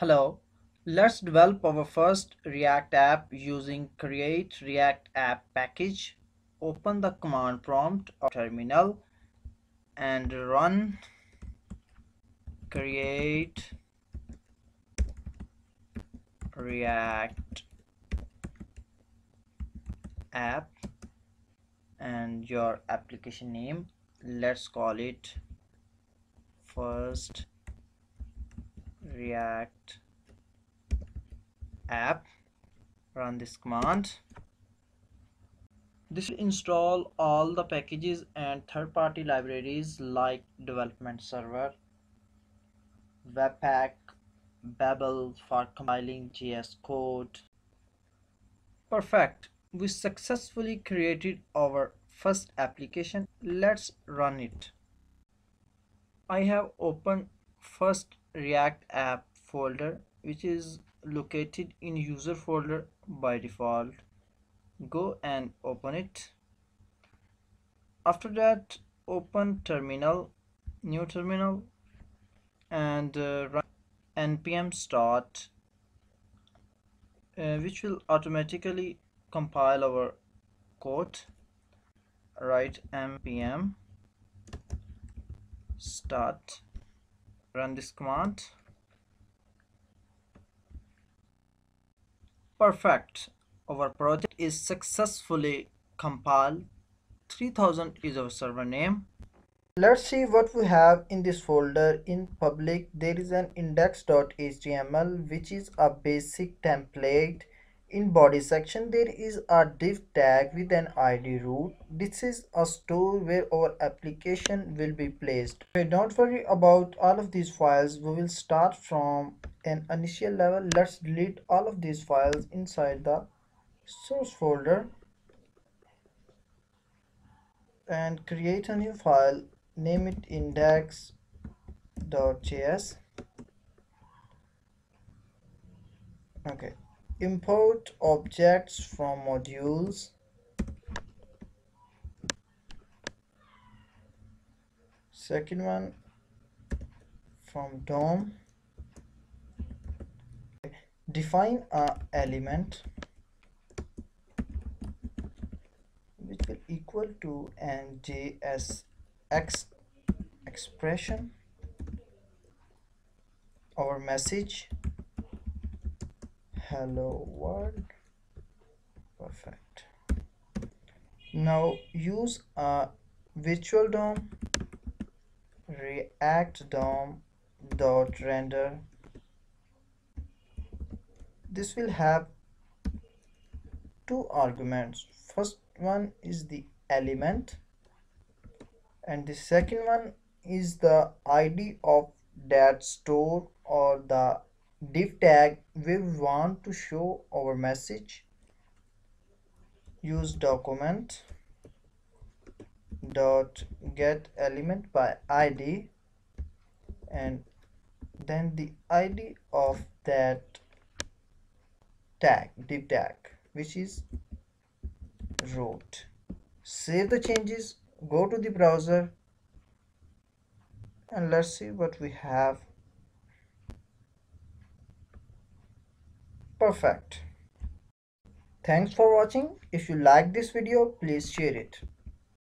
Hello, let's develop our first React app using create React app package. Open the command prompt or terminal and run create React app and your application name. Let's call it first React app. Run this command. This will install all the packages and third-party libraries like development server, Webpack, Babel for compiling JS code. Perfect. We successfully created our first application. Let's run it. I have opened first React app folder which is located in user folder by default. Go and open it. After that, open terminal, new terminal, and run npm start, which will automatically compile our code. Write npm start, run this command. Perfect. Our project is successfully compiled. 3000 is our server name. Let's see what we have in this folder. In public there is an index.html which is a basic template. In body section there is a div tag with an id root. This is a store where our application will be placed. Okay, don't worry about all of these files. We will start from an initial level. Let's delete all of these files inside the source folder and create a new file. Name it index.js. Okay, import objects from modules. Second one from DOM. Define a element which will equal to an JSX expression. Our message hello world. Perfect. Now use a virtual DOM, react DOM dot render. This will have two arguments. First one is the element and the second one is the id of that store or the div tag we want to show our message. Use document dot get element by id and then the id of that tag, div tag, which is root. Save the changes, go to the browser and let's see what we have. Perfect. Thanks for watching. If you like this video, please share it.